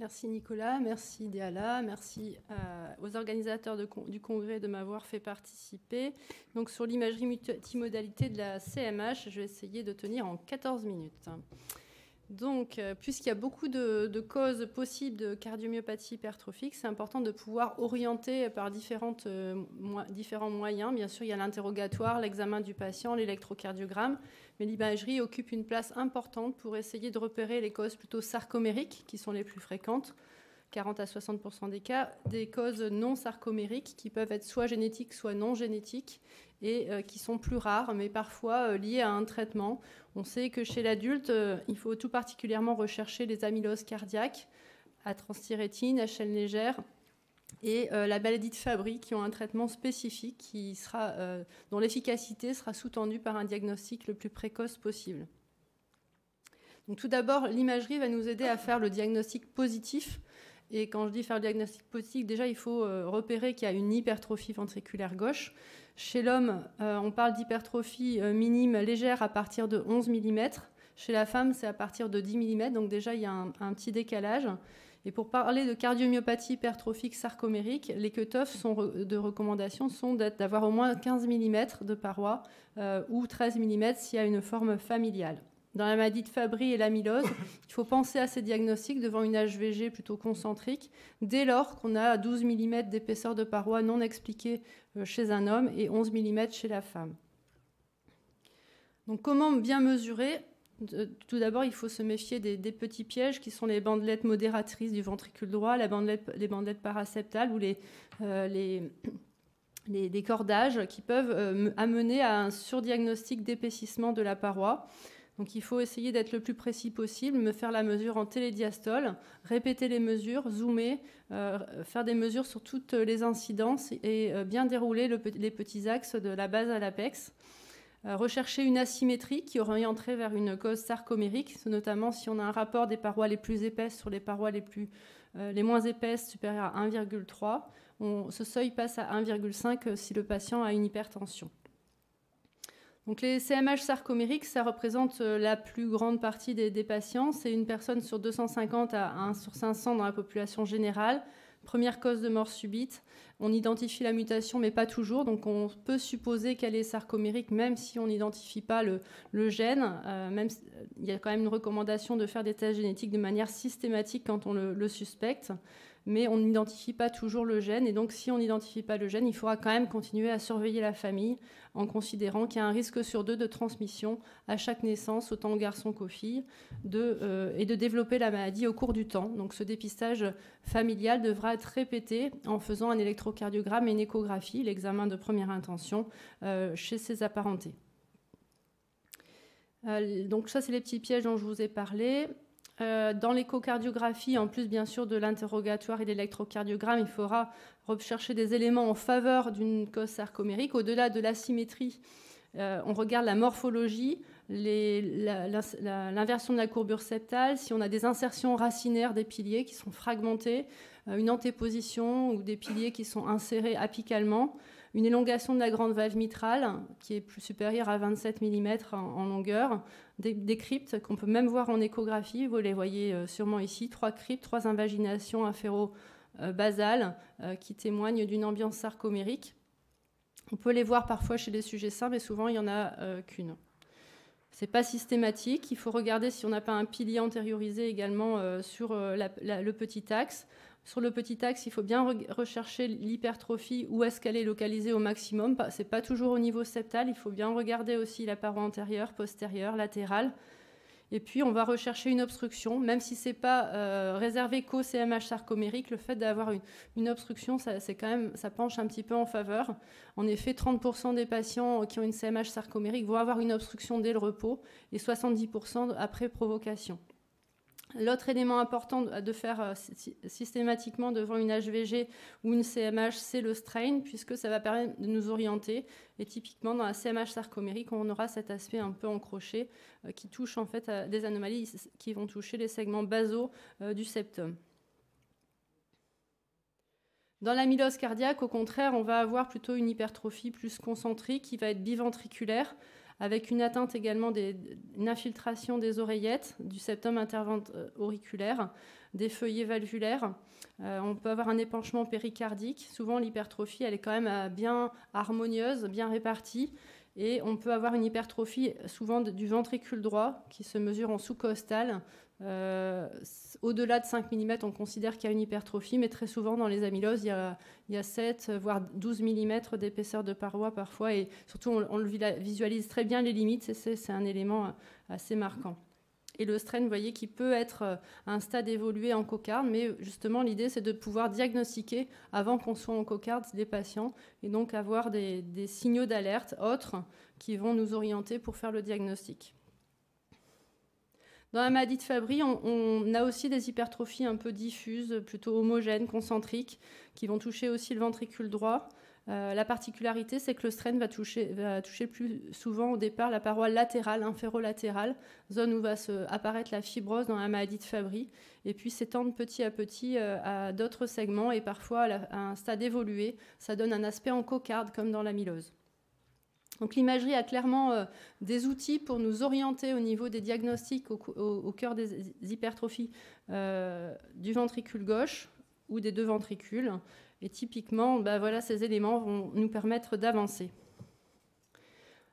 Merci Nicolas, merci Déala, merci aux organisateurs du congrès de m'avoir fait participer. Donc sur l'imagerie multimodalité de la CMH, je vais essayer de tenir en 14 minutes. Donc, puisqu'il y a beaucoup de causes possibles de cardiomyopathie hypertrophique, c'est important de pouvoir orienter par différents moyens. Bien sûr, il y a l'interrogatoire, l'examen du patient, l'électrocardiogramme, mais l'imagerie occupe une place importante pour essayer de repérer les causes plutôt sarcomériques, qui sont les plus fréquentes, 40 à 60% des cas, des causes non sarcomériques, qui peuvent être soit génétiques, soit non génétiques, et qui sont plus rares, mais parfois liées à un traitement. On sait que chez l'adulte, il faut tout particulièrement rechercher les amyloses cardiaques, à transthyrétine, HL légère, et la maladie de Fabry, qui ont un traitement spécifique dont l'efficacité sera sous-tendue par un diagnostic le plus précoce possible. Donc, tout d'abord, l'imagerie va nous aider à faire le diagnostic positif. Et quand je dis faire le diagnostic positif, déjà, il faut repérer qu'il y a une hypertrophie ventriculaire gauche. Chez l'homme, on parle d'hypertrophie minime légère à partir de 11 mm. Chez la femme, c'est à partir de 10 mm. Donc déjà, il y a un petit décalage. Et pour parler de cardiomyopathie hypertrophique sarcomérique, les cutoffs de recommandation sont d'avoir au moins 15 mm de paroi ou 13 mm s'il y a une forme familiale. Dans la maladie de Fabry et l'amylose, il faut penser à ces diagnostics devant une HVG plutôt concentrique, dès lors qu'on a 12 mm d'épaisseur de paroi non expliquée chez un homme et 11 mm chez la femme. Donc, comment bien mesurer ? Tout d'abord, il faut se méfier des petits pièges qui sont les bandelettes modératrices du ventricule droit, les bandelettes paraseptales ou les cordages qui peuvent amener à un surdiagnostic d'épaississement de la paroi. Donc il faut essayer d'être le plus précis possible, me faire la mesure en télédiastole, répéter les mesures, zoomer, faire des mesures sur toutes les incidences et bien dérouler les petits axes de la base à l'apex. Rechercher une asymétrie qui orienterait vers une cause sarcomérique, notamment si on a un rapport des parois les plus épaisses sur les parois les moins épaisses supérieures à 1,3. Ce seuil passe à 1,5 si le patient a une hypertension. Donc les CMH sarcomériques, ça représente la plus grande partie des patients. C'est une personne sur 250 à 1 sur 500 dans la population générale. Première cause de mort subite. On identifie la mutation, mais pas toujours. Donc on peut supposer qu'elle est sarcomérique, même si on n'identifie pas le gène. Il y a quand même une recommandation de faire des tests génétiques de manière systématique quand on le suspecte. Mais on n'identifie pas toujours le gène. Et donc, si on n'identifie pas le gène, il faudra quand même continuer à surveiller la famille en considérant qu'il y a un risque sur 2 de transmission à chaque naissance, autant aux garçons qu'aux filles, et de développer la maladie au cours du temps. Donc, ce dépistage familial devra être répété en faisant un électrocardiogramme et une échographie, l'examen de première intention, chez ses apparentés. Donc, ça, c'est les petits pièges dont je vous ai parlé. Dans l'échocardiographie, en plus bien sûr de l'interrogatoire et de l'électrocardiogramme, il faudra rechercher des éléments en faveur d'une cause sarcomérique. Au-delà de l'asymétrie, on regarde la morphologie, l'inversion de la courbure septale, si on a des insertions racinaires des piliers qui sont fragmentés, une antéposition ou des piliers qui sont insérés apicalement, une élongation de la grande valve mitrale qui est plus supérieure à 27 mm en longueur, des cryptes qu'on peut même voir en échographie, vous les voyez sûrement ici, 3 cryptes, 3 invaginations inféro-basales qui témoignent d'une ambiance sarcomérique. On peut les voir parfois chez les sujets sains, mais souvent il n'y en a qu'une. Ce n'est pas systématique, il faut regarder si on n'a pas un pilier antériorisé également sur le petit axe. Sur le petit axe, il faut bien rechercher l'hypertrophie, où est-ce qu'elle est localisée au maximum. Ce n'est pas toujours au niveau septal, il faut bien regarder aussi la paroi antérieure, postérieure, latérale. Et puis, on va rechercher une obstruction, même si ce n'est pas réservé qu'au CMH sarcomérique, le fait d'avoir une obstruction, ça penche un petit peu en faveur. En effet, 30% des patients qui ont une CMH sarcomérique vont avoir une obstruction dès le repos et 70% après provocation. L'autre élément important de faire systématiquement devant une HVG ou une CMH, c'est le strain, puisque ça va permettre de nous orienter. Et typiquement, dans la CMH sarcomérique, on aura cet aspect un peu encroché qui touche en fait à des anomalies qui vont toucher les segments basaux du septum. Dans l'amylose cardiaque, au contraire, on va avoir plutôt une hypertrophie plus concentrique qui va être biventriculaire, avec une atteinte également, une infiltration des oreillettes, du septum interauriculaire, des feuillets valvulaires. On peut avoir un épanchement péricardique. Souvent, l'hypertrophie, elle est quand même bien harmonieuse, bien répartie. Et on peut avoir une hypertrophie souvent du ventricule droit qui se mesure en sous-costal. Au-delà de 5 mm, on considère qu'il y a une hypertrophie, mais très souvent dans les amyloses, il y a 7 voire 12 mm d'épaisseur de paroi parfois, et surtout on le visualise très bien les limites, c'est un élément assez marquant. Et le strain, vous voyez, qui peut être à un stade évolué en cocarde, mais justement l'idée c'est de pouvoir diagnostiquer avant qu'on soit en cocarde les patients, et donc avoir des signaux d'alerte autres qui vont nous orienter pour faire le diagnostic. Dans la maladie de Fabry, on a aussi des hypertrophies un peu diffuses, plutôt homogènes, concentriques, qui vont toucher aussi le ventricule droit. La particularité, c'est que le strain va toucher plus souvent au départ la paroi latérale, inférolatérale, zone où va apparaître la fibrose dans la maladie de Fabry, et puis s'étendre petit à petit à d'autres segments, et parfois à un stade évolué, ça donne un aspect en cocarde comme dans l'amylose. Donc l'imagerie a clairement des outils pour nous orienter au niveau des diagnostics au cœur des hypertrophies du ventricule gauche ou des deux ventricules. Et typiquement, voilà, ces éléments vont nous permettre d'avancer.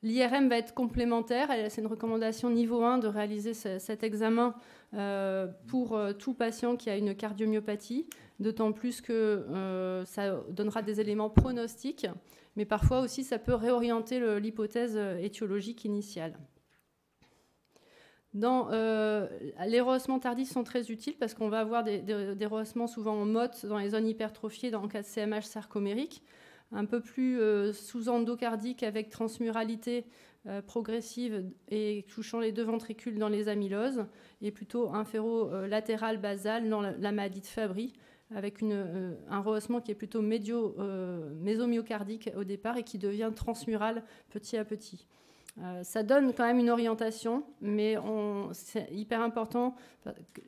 L'IRM va être complémentaire. C'est une recommandation niveau 1 de réaliser cet examen pour tout patient qui a une cardiomyopathie, d'autant plus que ça donnera des éléments pronostiques, mais parfois aussi ça peut réorienter l'hypothèse étiologique initiale. Les rehaussements tardifs sont très utiles parce qu'on va avoir des rehaussements souvent en motte dans les zones hypertrophiées dans le cas de CMH sarcomérique, un peu plus sous-endocardique avec transmuralité progressive et touchant les deux ventricules dans les amyloses, et plutôt inféro-latéral basal dans la maladie de Fabry, avec un rehaussement qui est plutôt mésomyocardique au départ et qui devient transmural petit à petit. Ça donne quand même une orientation, mais c'est hyper important.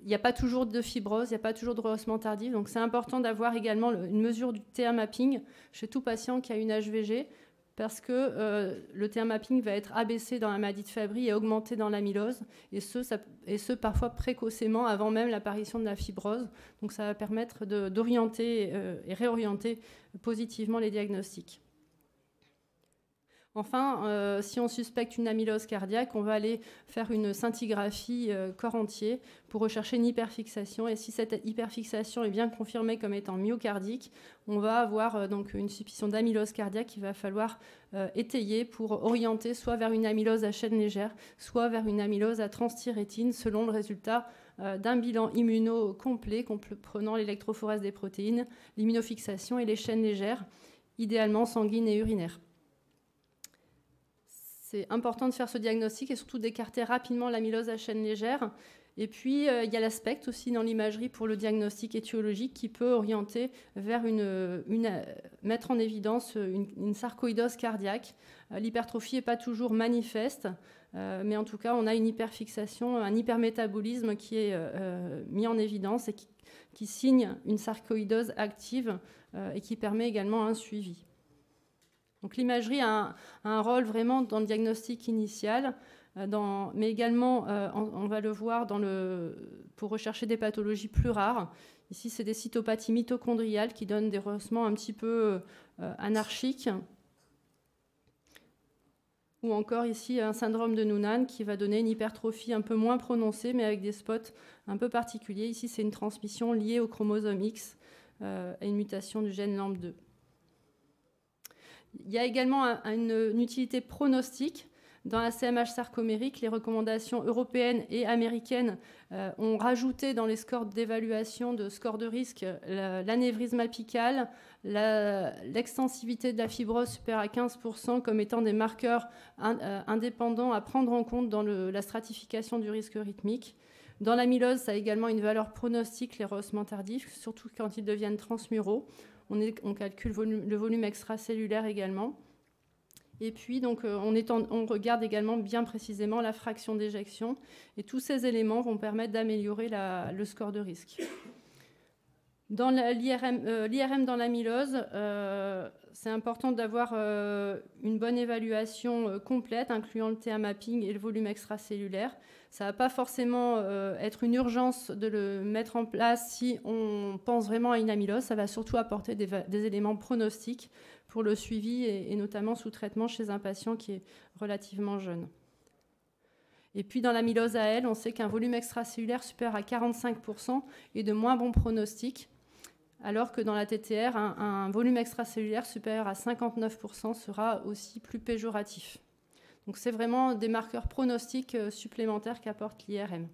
Il n'y a pas toujours de fibrose, il n'y a pas toujours de rehaussement tardif, donc c'est important d'avoir également une mesure du TA mapping chez tout patient qui a une HVG, parce que le TA mapping va être abaissé dans la maladie de Fabry et augmenté dans l'amylose, et ce parfois précocement, avant même l'apparition de la fibrose. Donc ça va permettre d'orienter et réorienter positivement les diagnostics. Enfin, si on suspecte une amylose cardiaque, on va aller faire une scintigraphie corps entier pour rechercher une hyperfixation. Et si cette hyperfixation est bien confirmée comme étant myocardique, on va avoir donc une suspicion d'amylose cardiaque qu'il va falloir étayer pour orienter soit vers une amylose à chaîne légère, soit vers une amylose à transthyrétine, selon le résultat d'un bilan immuno complet comprenant l'électrophorèse des protéines, l'immunofixation et les chaînes légères, idéalement sanguines et urinaires. C'est important de faire ce diagnostic et surtout d'écarter rapidement l'amylose à chaîne légère. Et puis, il y a l'aspect aussi dans l'imagerie pour le diagnostic étiologique qui peut orienter vers mettre en évidence une sarcoïdose cardiaque. L'hypertrophie n'est pas toujours manifeste, mais en tout cas, on a une hyperfixation, un hypermétabolisme qui est mis en évidence et qui signe une sarcoïdose active et qui permet également un suivi. Donc l'imagerie a un rôle vraiment dans le diagnostic initial, mais également, on va le voir pour rechercher des pathologies plus rares. Ici, c'est des cytopathies mitochondriales qui donnent des rehaussements un petit peu anarchiques. Ou encore ici, un syndrome de Noonan qui va donner une hypertrophie un peu moins prononcée, mais avec des spots un peu particuliers. Ici, c'est une transmission liée au chromosome X et une mutation du gène LAMP2. Il y a également une utilité pronostique. Dans la CMH sarcomérique, les recommandations européennes et américaines ont rajouté dans les scores d'évaluation de scores de risque l'anévrisme apical, l'extensivité de la fibrose supérieure à 15% comme étant des marqueurs indépendants à prendre en compte dans la stratification du risque rythmique. Dans l'amylose, ça a également une valeur pronostique, les rehaussements tardifs, surtout quand ils deviennent transmuraux. On calcule le volume extracellulaire également. Et puis, donc, on regarde également bien précisément la fraction d'éjection. Et tous ces éléments vont permettre d'améliorer le score de risque. Dans l'IRM dans l'amylose, c'est important d'avoir une bonne évaluation complète, incluant le TA mapping et le volume extracellulaire. Ça ne va pas forcément être une urgence de le mettre en place si on pense vraiment à une amylose. Ça va surtout apporter des éléments pronostiques pour le suivi et notamment sous traitement chez un patient qui est relativement jeune. Et puis dans l'amylose AL, on sait qu'un volume extracellulaire supérieur à 45% est de moins bon pronostic, alors que dans la TTR, un volume extracellulaire supérieur à 59% sera aussi plus péjoratif. Donc c'est vraiment des marqueurs pronostiques supplémentaires qu'apporte l'IRM.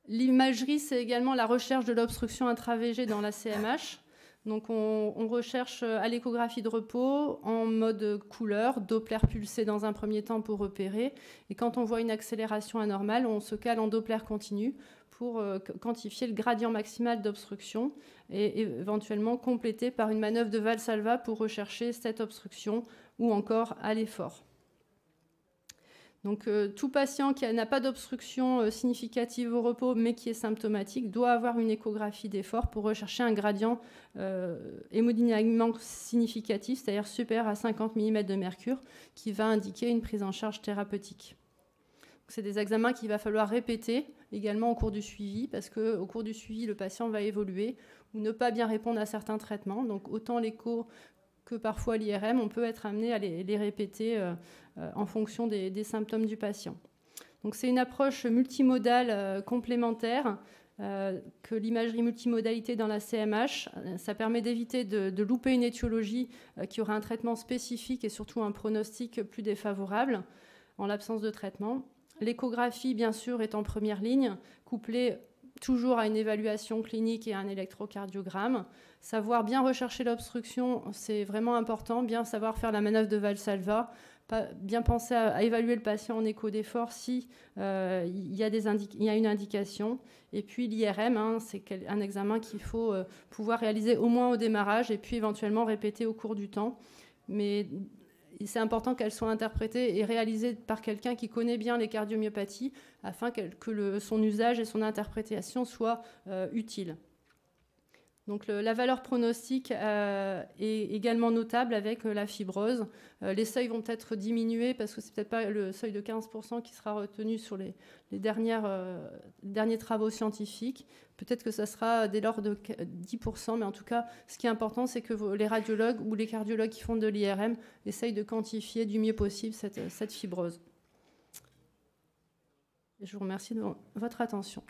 L'imagerie, c'est également la recherche de l'obstruction intravégée dans la CMH. Donc on recherche à l'échographie de repos en mode couleur, Doppler pulsé dans un premier temps pour repérer. Et quand on voit une accélération anormale, on se cale en Doppler continu pour quantifier le gradient maximal d'obstruction et éventuellement compléter par une manœuvre de Valsalva pour rechercher cette obstruction ou encore à l'effort. Donc tout patient qui n'a pas d'obstruction significative au repos mais qui est symptomatique doit avoir une échographie d'effort pour rechercher un gradient hémodynamiquement significatif, c'est-à-dire supérieur à 50 mm de mercure, qui va indiquer une prise en charge thérapeutique. C'est des examens qu'il va falloir répéter également au cours du suivi, parce qu'au cours du suivi, le patient va évoluer ou ne pas bien répondre à certains traitements. Donc autant l'écho que parfois l'IRM, on peut être amené à les répéter en fonction des symptômes du patient. Donc c'est une approche multimodale complémentaire que l'imagerie multimodalité dans la CMH. Ça permet d'éviter de louper une étiologie qui aura un traitement spécifique et surtout un pronostic plus défavorable en l'absence de traitement. L'échographie, bien sûr, est en première ligne, couplée toujours à une évaluation clinique et à un électrocardiogramme. Savoir bien rechercher l'obstruction, c'est vraiment important. Bien savoir faire la manœuvre de Valsalva. Bien penser à évaluer le patient en écho d'effort si il y a une indication. Et puis l'IRM, c'est un examen qu'il faut pouvoir réaliser au moins au démarrage et puis éventuellement répéter au cours du temps. Mais c'est important qu'elle soit interprétée et réalisée par quelqu'un qui connaît bien les cardiomyopathies afin que son usage et son interprétation soient utiles. Donc la valeur pronostique est également notable avec la fibrose. Les seuils vont peut-être diminuer parce que c'est peut-être pas le seuil de 15% qui sera retenu sur les derniers travaux scientifiques. Peut-être que ça sera dès lors de 10%, mais en tout cas, ce qui est important, c'est que les radiologues ou les cardiologues qui font de l'IRM essayent de quantifier du mieux possible cette fibrose. Et je vous remercie de votre attention.